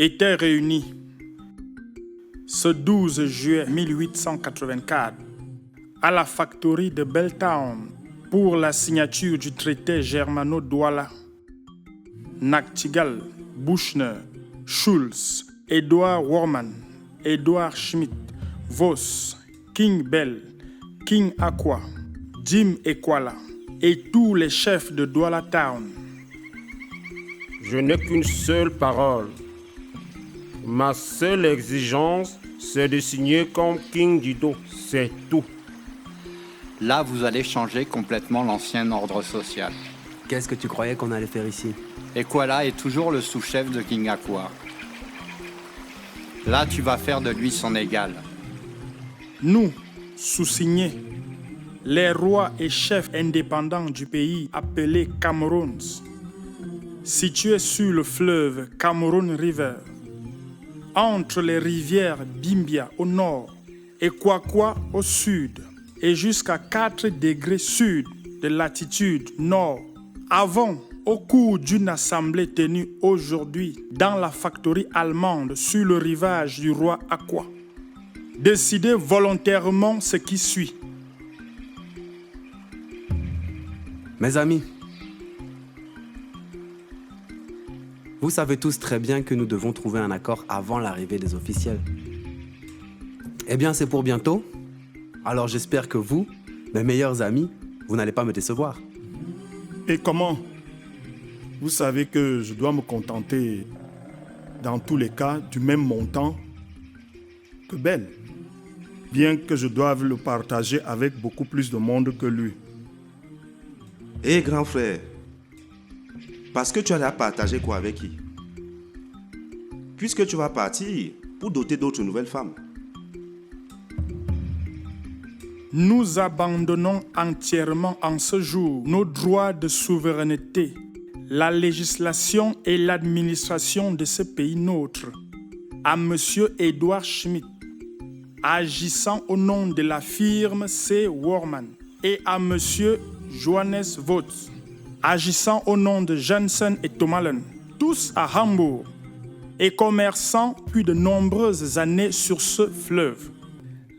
étaient réunis ce 12 juillet 1884 à la factory de Belltown pour la signature du traité germano-douala. Nachtigall, Buchner, Schulz, Edward Worman, Edward Schmidt, Voss, King Bell, King Aqua, Jim Equala et tous les chefs de Douala Town. Je n'ai qu'une seule parole. Ma seule exigence, c'est de signer comme King Dido. C'est tout. Là, vous allez changer complètement l'ancien ordre social. Qu'est-ce que tu croyais qu'on allait faire ici? Equala est toujours le sous-chef de King Aqua. Là, tu vas faire de lui son égal. Nous, sous-signés, les rois et chefs indépendants du pays appelé Cameroun, situé sur le fleuve Cameroon River, entre les rivières Bimbia au nord et Kwakwa au sud, et jusqu'à 4 degrés sud de latitude nord, avons, au cours d'une assemblée tenue aujourd'hui dans la factory allemande sur le rivage du roi Aqua, décidé volontairement ce qui suit. Mes amis, vous savez tous très bien que nous devons trouver un accord avant l'arrivée des officiels. Eh bien, c'est pour bientôt. Alors j'espère que vous, mes meilleurs amis, vous n'allez pas me décevoir. Et comment? Vous savez que je dois me contenter, dans tous les cas, du même montant que Bell, bien que je doive le partager avec beaucoup plus de monde que lui. Hé, grand frère, parce que tu allais partager quoi avec qui? Puisque tu vas partir pour doter d'autres nouvelles femmes. Nous abandonnons entièrement en ce jour nos droits de souveraineté, la législation et l'administration de ce pays nôtre à M. Edward Schmidt, agissant au nom de la firme C. Worman, et à M. Johannes Voth, agissant au nom de Jensen et Tomalen, tous à Hambourg, et commerçant depuis de nombreuses années sur ce fleuve.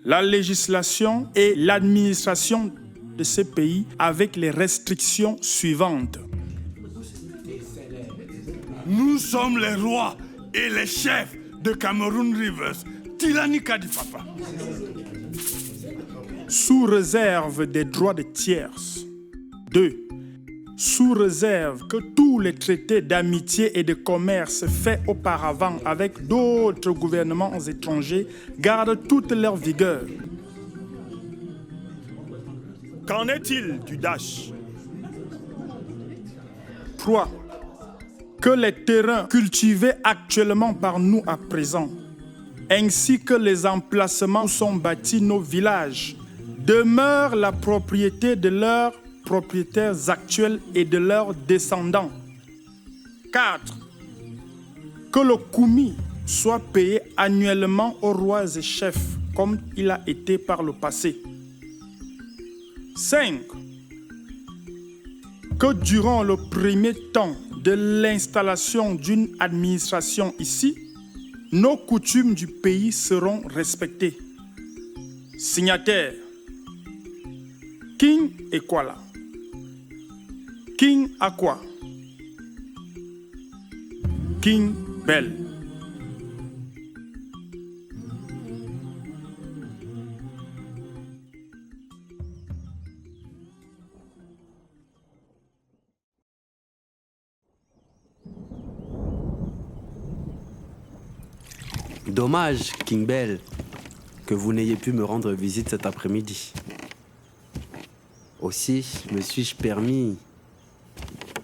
La législation et l'administration de ce pays avec les restrictions suivantes. Nous sommes les rois et les chefs de Cameroon Rivers, Tilani Kadifapa. Sous réserve des droits de tierces. 2. Sous réserve que tous les traités d'amitié et de commerce faits auparavant avec d'autres gouvernements étrangers gardent toute leur vigueur. Qu'en est-il du Dash? 3. Que les terrains cultivés actuellement par nous à présent, ainsi que les emplacements où sont bâtis nos villages, demeurent la propriété de leurs propriétaires actuels et de leurs descendants. 4. Que le koumi soit payé annuellement aux rois et chefs, comme il a été par le passé. 5. Que durant le premier temps de l'installation d'une administration ici, nos coutumes du pays seront respectées. Signataires: King Equala, King Aqua, King Bell. Dommage, King Bell, que vous n'ayez pu me rendre visite cet après-midi. Aussi, me suis-je permis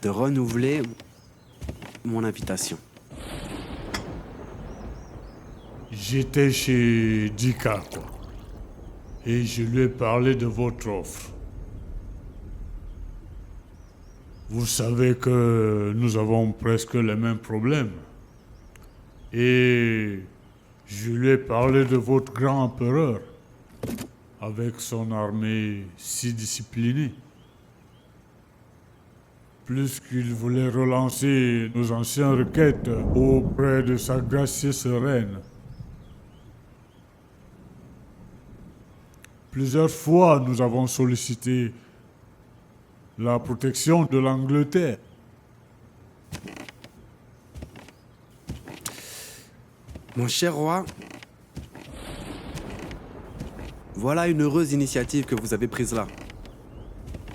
de renouveler mon invitation. J'étais chez Dika, quoi. Et je lui ai parlé de votre offre. Vous savez que nous avons presque les mêmes problèmes. Et je lui ai parlé de votre grand empereur, avec son armée si disciplinée. plus qu'il voulait relancer nos anciennes requêtes auprès de sa gracieuse reine. Plusieurs fois, nous avons sollicité la protection de l'Angleterre. Mon cher roi, voilà une heureuse initiative que vous avez prise là.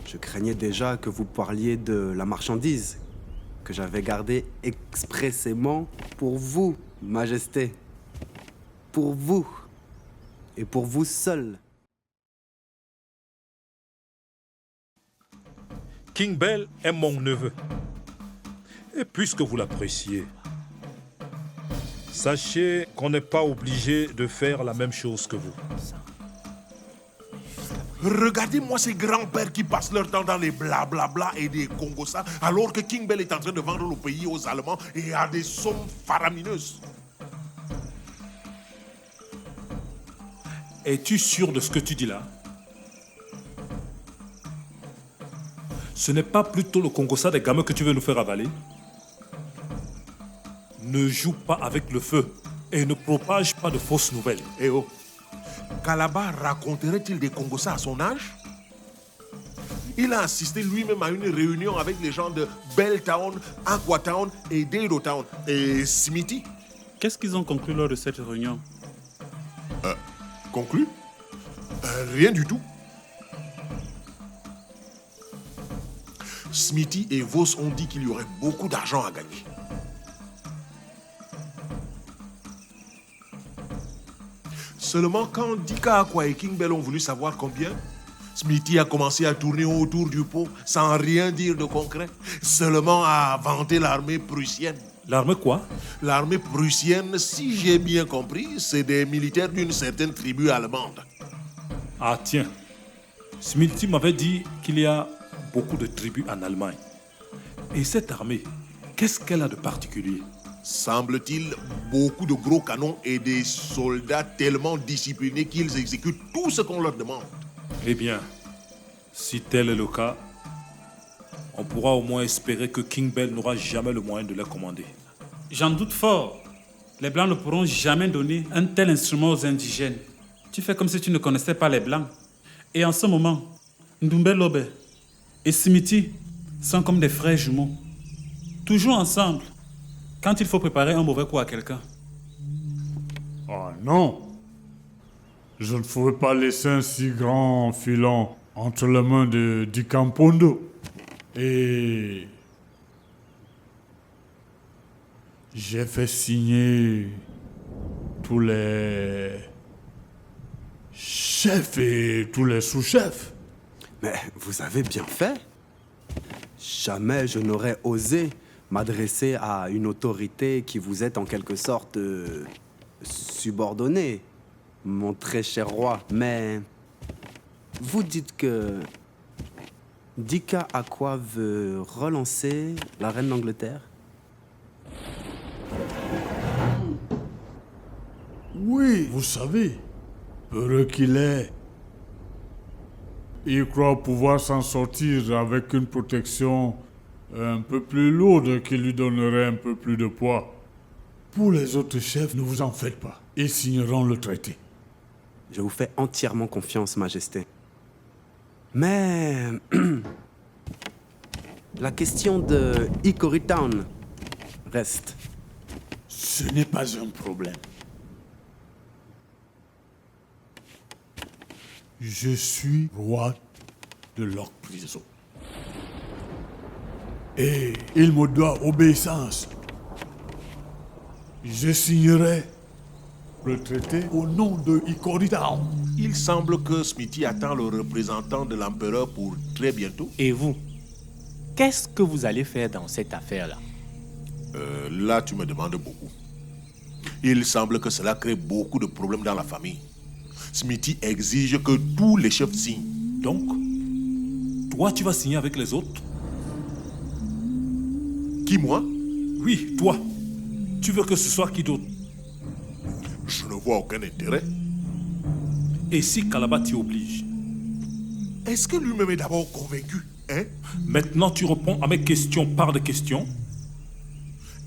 Je craignais déjà que vous parliez de la marchandise que j'avais gardée expressément pour vous, Majesté. Pour vous. Et pour vous seul. King Bell est mon neveu. Et puisque vous l'appréciez, sachez qu'on n'est pas obligé de faire la même chose que vous. Regardez-moi ces grands-pères qui passent leur temps dans les blablabla et des Congossas, alors que King Bell est en train de vendre le pays aux Allemands et à des sommes faramineuses. Es-tu sûr de ce que tu dis là? Ce n'est pas plutôt le Congossa des gamins que tu veux nous faire avaler? Ne joue pas avec le feu et ne propage pas de fausses nouvelles. Eh oh, Kalaba raconterait-il des Congossas à son âge? Il a assisté lui-même à une réunion avec les gens de Belltown, Aquatown et Dadotown. Et Smithy? Qu'est-ce qu'ils ont conclu lors de cette réunion? Conclu? Rien du tout. Smithy et Vos ont dit qu'il y aurait beaucoup d'argent à gagner. Seulement quand Dika Aqua et King Bell ont voulu savoir combien, Smithy a commencé à tourner autour du pot sans rien dire de concret, seulement à vanter l'armée prussienne. L'armée quoi? L'armée prussienne, si j'ai bien compris, c'est des militaires d'une certaine tribu allemande. Ah tiens, Smithy m'avait dit qu'il y a beaucoup de tribus en Allemagne. Et cette armée, qu'est-ce qu'elle a de particulier? Semble-t-il, beaucoup de gros canons et des soldats tellement disciplinés qu'ils exécutent tout ce qu'on leur demande. Eh bien, si tel est le cas, on pourra au moins espérer que King Bell n'aura jamais le moyen de les commander. J'en doute fort. Les Blancs ne pourront jamais donner un tel instrument aux indigènes. Tu fais comme si tu ne connaissais pas les Blancs. Et en ce moment, Ndumbe Lobe et Smithy sont comme des frères jumeaux. Toujours ensemble, quand il faut préparer un mauvais coup à quelqu'un. Ah non! Je ne ferai pas laisser un si grand filon entre les mains de Dicampondo. Et j'ai fait signer tous les chefs et tous les sous-chefs. Mais vous avez bien fait. Jamais je n'aurais osé m'adresser à une autorité qui vous est en quelque sorte subordonnée, mon très cher roi. Mais vous dites que Dika Aqua veut relancer la reine d'Angleterre? Oui, vous savez, heureux qu'il est, il croit pouvoir s'en sortir avec une protection un peu plus lourde qui lui donnerait un peu plus de poids. Pour les autres chefs, ne vous en faites pas. Ils signeront le traité. Je vous fais entièrement confiance, Majesté. Mais la question de Hickory Town reste. Ce n'est pas un problème. Je suis roi de leur prison. Et il me doit obéissance. Je signerai le traité au nom de Hickory Town. Il semble que Smithy attend le représentant de l'empereur pour très bientôt. Et vous, qu'est-ce que vous allez faire dans cette affaire-là? Là, tu me demandes beaucoup. Il semble que cela crée beaucoup de problèmes dans la famille. Smithy exige que tous les chefs signent. Donc, toi, tu vas signer avec les autres? Qui, moi? Oui, toi. Tu veux que ce soit qui d'autre? Je ne vois aucun intérêt. Et si Kalaba t'y oblige? Est-ce que lui-même est d'abord convaincu? Hein? Maintenant, tu réponds à mes questions par des questions.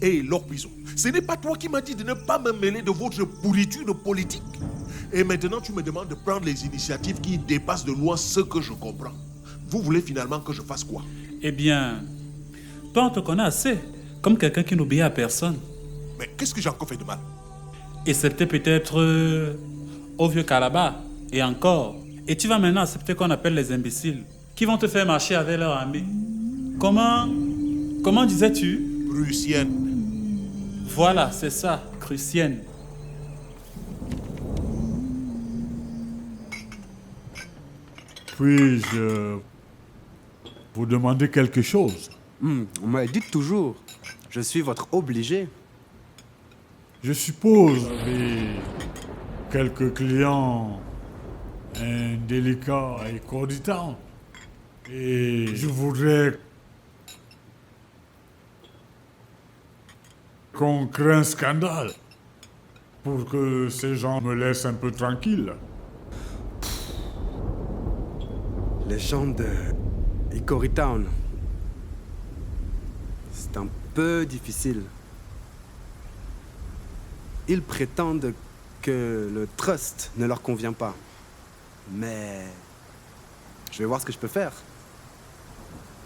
Hé, Lord Prison, ce n'est pas toi qui m'as dit de ne pas me mêler de votre pourriture politique. Et maintenant, tu me demandes de prendre les initiatives qui dépassent de loin ce que je comprends. Vous voulez finalement que je fasse quoi? Eh bien, toi, on te connaît assez, comme quelqu'un qui n'obéit à personne. Mais qu'est-ce que j'ai encore fait de mal? Excepté peut-être au vieux Calabar, et encore. Et tu vas maintenant accepter qu'on appelle les imbéciles, qui vont te faire marcher avec leur armée. Comment disais-tu? Prussienne. Voilà, c'est ça, prussienne. Puis-je vous demander quelque chose? Mais dites toujours, je suis votre obligé. Je suppose que vous avez quelques clients indélicats et corditants. Et je voudrais qu'on crée un scandale pour que ces gens me laissent un peu tranquille. Les gens de Hickory Town. C'est un peu difficile. Ils prétendent que le trust ne leur convient pas. Mais je vais voir ce que je peux faire.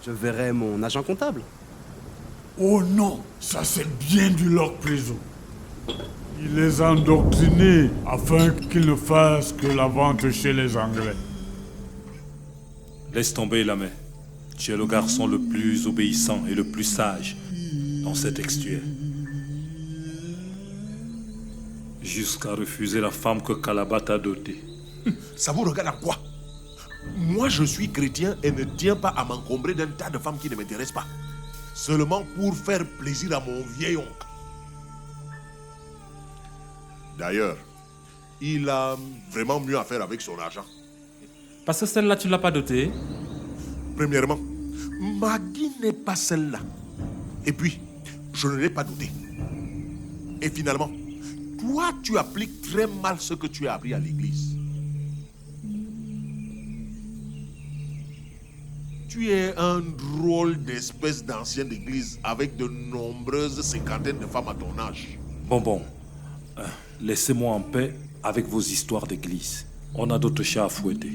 Je verrai mon agent comptable. Oh non, ça c'est bien du Lord Prison. Il les a endoctrinés afin qu'ils ne fassent que la vente chez les Anglais. Laisse tomber la main. Tu es le garçon le plus obéissant et le plus sage dans cet extuaire. Jusqu'à refuser la femme que Calabar t'a dotée. Ça vous regarde à quoi? Moi, je suis chrétien et ne tiens pas à m'encombrer d'un tas de femmes qui ne m'intéressent pas. Seulement pour faire plaisir à mon vieil oncle. D'ailleurs, il a vraiment mieux à faire avec son argent. Parce que celle-là, tu ne l'as pas dotée. Premièrement, Maggie n'est pas celle-là. Et puis, je ne l'ai pas dotée. Et finalement, toi, tu appliques très mal ce que tu as appris à l'église. Tu es un drôle d'espèce d'ancienne d'église avec de nombreuses cinquantaines de femmes à ton âge. Bon. Laissez-moi en paix avec vos histoires d'église. On a d'autres chats à fouetter.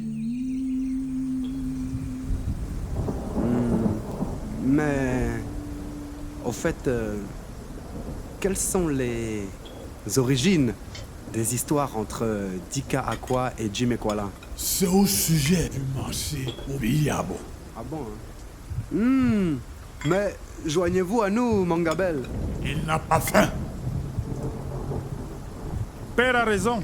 Mais, au fait, quelles sont les origines des histoires entre Dika Akwa et Jim Ekwala? C'est au sujet du marché au Biabo. Ah bon, hein? Mais joignez-vous à nous, Mangabel. Il n'a pas faim. Père a raison.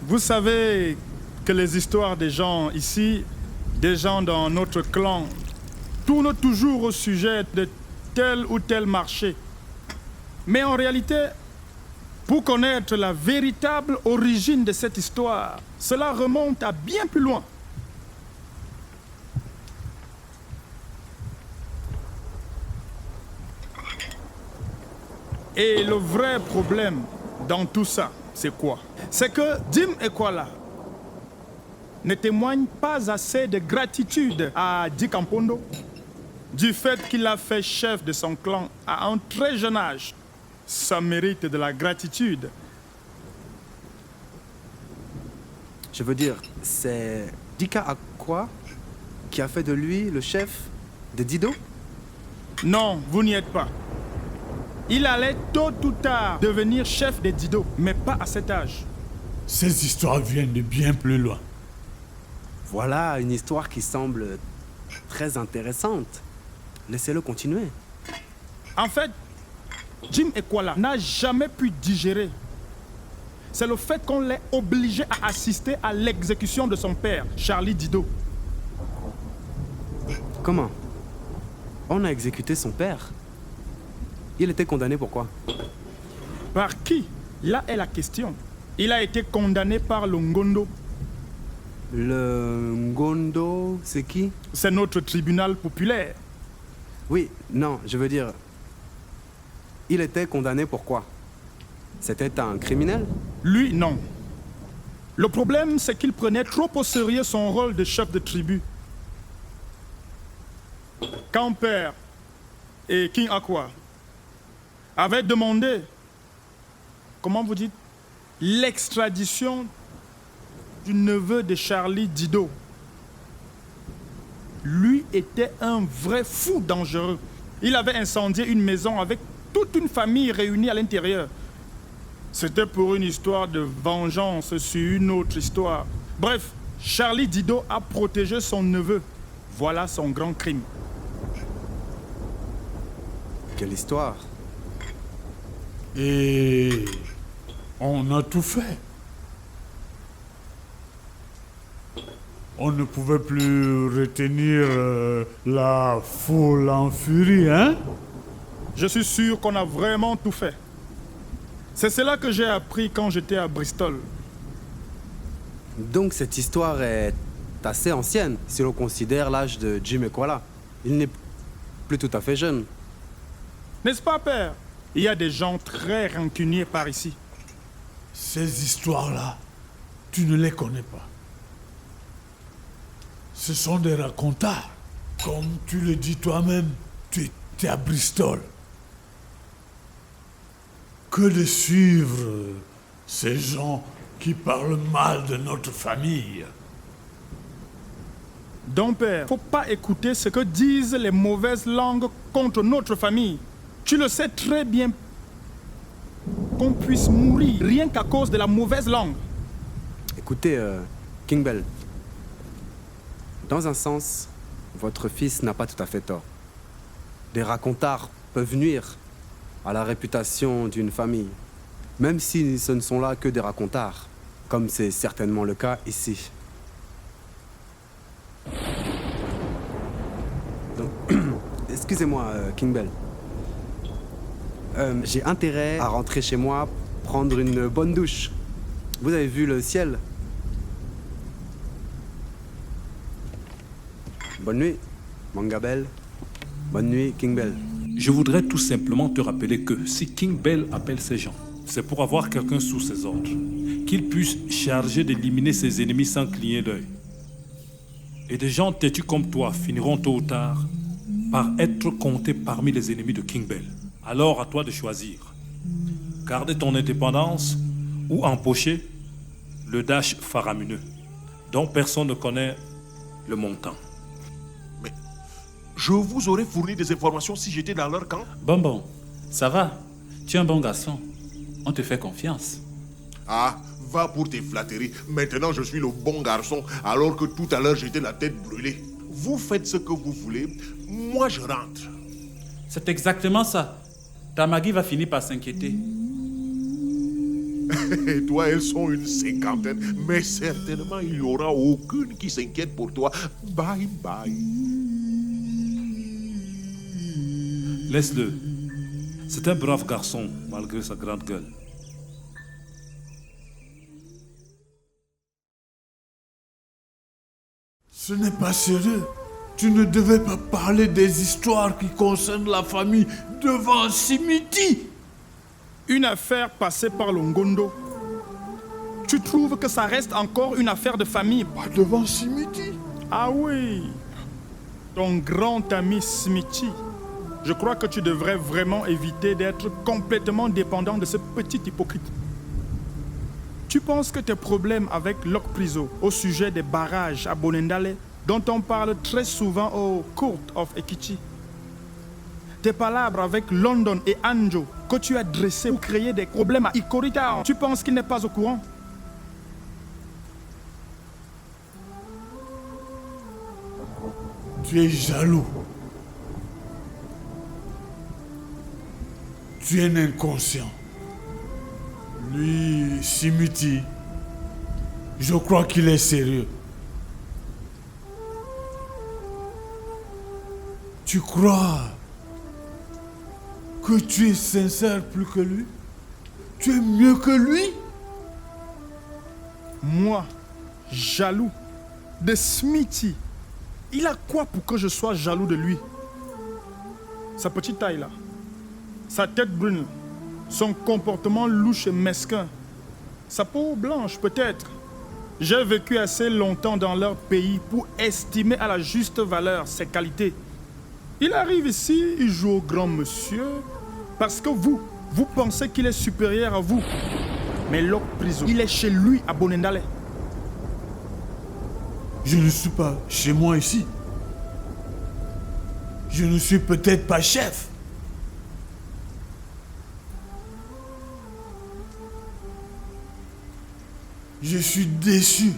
Vous savez que les histoires des gens ici, des gens dans notre clan, tournent toujours au sujet de tel ou tel marché. Mais en réalité, pour connaître la véritable origine de cette histoire, cela remonte à bien plus loin. Et le vrai problème dans tout ça, c'est quoi? C'est que Jim Ekwala ne témoigne pas assez de gratitude à Dick Ampondo du fait qu'il a fait chef de son clan à un très jeune âge. Ça mérite de la gratitude. Je veux dire, c'est Dika Akwa qui a fait de lui le chef de Dido? Non, vous n'y êtes pas. Il allait tôt ou tard devenir chef de Dido, mais pas à cet âge. Ces histoires viennent de bien plus loin. Voilà une histoire qui semble très intéressante. Laissez-le continuer. En fait, Jim Ekwala n'a jamais pu digérer. C'est le fait qu'on l'ait obligé à assister à l'exécution de son père, Charlie Dido. Comment? On a exécuté son père? Il était condamné pour quoi? Par qui? Là est la question. Il a été condamné par le Ngondo. Le Ngondo, c'est qui? C'est notre tribunal populaire. Oui, non, je veux dire... Il était condamné pour quoi? C'était un criminel? Lui, non. Le problème, c'est qu'il prenait trop au sérieux son rôle de chef de tribu. Quand Père et King Aqua avaient demandé, comment vous dites, l'extradition du neveu de Charlie Dido, lui était un vrai fou dangereux. Il avait incendié une maison avec toute une famille réunie à l'intérieur. C'était pour une histoire de vengeance sur une autre histoire. Bref, Charlie Dido a protégé son neveu. Voilà son grand crime. Quelle histoire? Et on a tout fait. On ne pouvait plus retenir la foule en furie, hein? Je suis sûr qu'on a vraiment tout fait. C'est cela que j'ai appris quand j'étais à Bristol. Donc cette histoire est assez ancienne, si l'on considère l'âge de Jim Equala. Il n'est plus tout à fait jeune. N'est-ce pas, Père? Il y a des gens très rancuniers par ici. Ces histoires-là, tu ne les connais pas. Ce sont des racontars. Comme tu le dis toi-même, tu étais à Bristol. Que de suivre ces gens qui parlent mal de notre famille. Donc, Père, faut pas écouter ce que disent les mauvaises langues contre notre famille. Tu le sais très bien qu'on puisse mourir rien qu'à cause de la mauvaise langue. Écoutez, King Bell, dans un sens, votre fils n'a pas tout à fait tort. Des racontars peuvent nuire à la réputation d'une famille, même si ce ne sont là que des racontars, comme c'est certainement le cas ici. Donc, excusez-moi, King Bell. J'ai intérêt à rentrer chez moi, prendre une bonne douche. Vous avez vu le ciel? Bonne nuit, Manga Bell. Bonne nuit, King Bell. Je voudrais tout simplement te rappeler que si King Bell appelle ces gens, c'est pour avoir quelqu'un sous ses ordres, qu'il puisse charger d'éliminer ses ennemis sans cligner d'œil. Et des gens têtus comme toi finiront tôt ou tard par être comptés parmi les ennemis de King Bell. Alors à toi de choisir. Garder ton indépendance ou empocher le dash faramineux, dont personne ne connaît le montant. Mais je vous aurais fourni des informations si j'étais dans leur camp. Bon, ça va. Tu es un bon garçon. On te fait confiance. Ah, va pour tes flatteries. Maintenant, je suis le bon garçon, alors que tout à l'heure, j'étais la tête brûlée. Vous faites ce que vous voulez. Moi, je rentre. C'est exactement ça. Ta Maggie va finir par s'inquiéter. Et toi, elles sont une cinquantaine. Mais certainement, il n'y aura aucune qui s'inquiète pour toi. Bye bye. Laisse-le. C'est un brave garçon, malgré sa grande gueule. Ce n'est pas sérieux. Tu ne devais pas parler des histoires qui concernent la famille devant Simiti. Une affaire passée par Longondo. Tu trouves que ça reste encore une affaire de famille? Pas devant Simiti. Ah oui. Ton grand ami Smithy. Je crois que tu devrais vraiment éviter d'être complètement dépendant de ce petit hypocrite. Tu penses que tes problèmes avec Locke Priso au sujet des barrages à Bonendale, dont on parle très souvent au Court of Equity, tes palabres avec London et Anjo que tu as dressées pour créer des problèmes à Ikorita, tu penses qu'il n'est pas au courant? Tu es jaloux. Tu es un inconscient. Lui, Simiti, je crois qu'il est sérieux. Tu crois que tu es sincère plus que lui? Tu es mieux que lui? Moi, jaloux de Smithy. Il a quoi pour que je sois jaloux de lui? Sa petite taille là, sa tête brune, son comportement louche et mesquin, sa peau blanche peut-être, J'ai vécu assez longtemps dans leur pays pour estimer à la juste valeur ses qualités. Il arrive ici, il joue au grand monsieur, parce que vous pensez qu'il est supérieur à vous. Mais Lok Priso, il est chez lui à Bonendale. Je ne suis pas chez moi ici. Je ne suis peut-être pas chef. Je suis déçu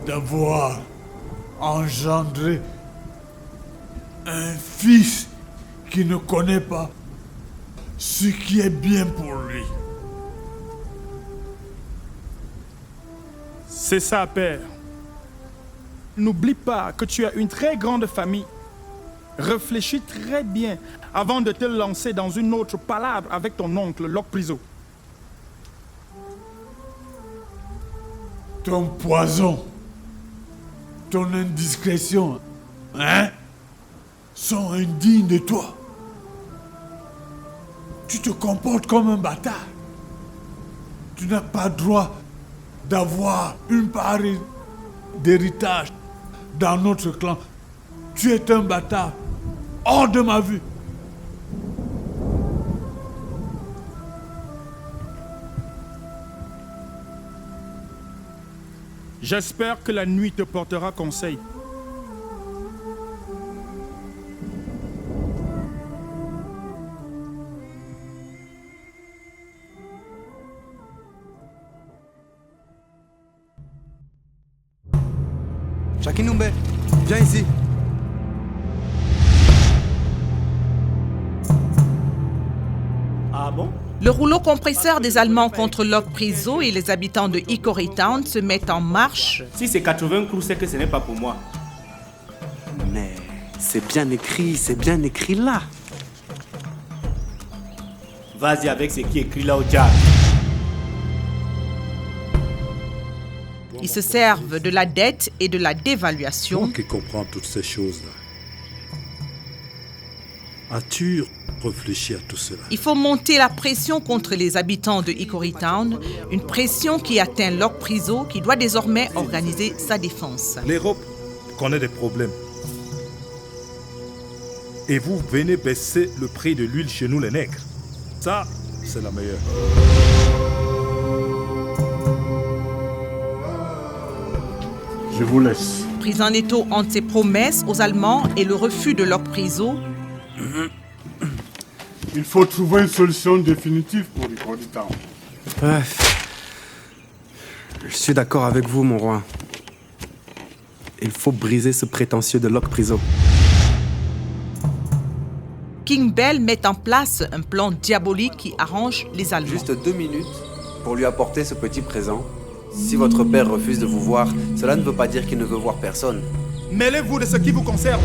d'avoir engendré un fils qui ne connaît pas ce qui est bien pour lui. C'est ça, père. N'oublie pas que tu as une très grande famille. Réfléchis très bien avant de te lancer dans une autre palabre avec ton oncle Lok Priso. Ton poison, ton indiscrétion, sont indignes de toi. Tu te comportes comme un bâtard. Tu n'as pas droit d'avoir une part d'héritage dans notre clan. Tu es un bâtard. Hors de ma vue. J'espère que la nuit te portera conseil. Chakinumbe, viens ici. Ah bon? Le rouleau compresseur des Allemands contre Lok Priso et les habitants de Hickory Town se met en marche. Si c'est 80 clous, c'est que ce n'est pas pour moi. Mais c'est bien écrit là. Vas-y avec ce qui est écrit là au diable. Ils se servent de la dette et de la dévaluation. Toi qui comprends toutes ces choses-là, as-tu réfléchi à tout cela? Il faut monter la pression contre les habitants de Hickory Town, une pression qui atteint Lok Priso qui doit désormais organiser sa défense. L'Europe connaît des problèmes. Et vous venez baisser le prix de l'huile chez nous les nègres. Ça, c'est la meilleure. Je vous laisse. Pris en étau entre ses promesses aux Allemands et le refus de Lok Priso, Il faut trouver une solution définitive pour Hickory Town. Je suis d'accord avec vous, mon roi. Il faut briser ce prétentieux de Lok Priso. King Bell met en place un plan diabolique qui arrange les Allemands. Juste 2 minutes pour lui apporter ce petit présent. Si votre père refuse de vous voir, cela ne veut pas dire qu'il ne veut voir personne. Mêlez-vous de ce qui vous concerne.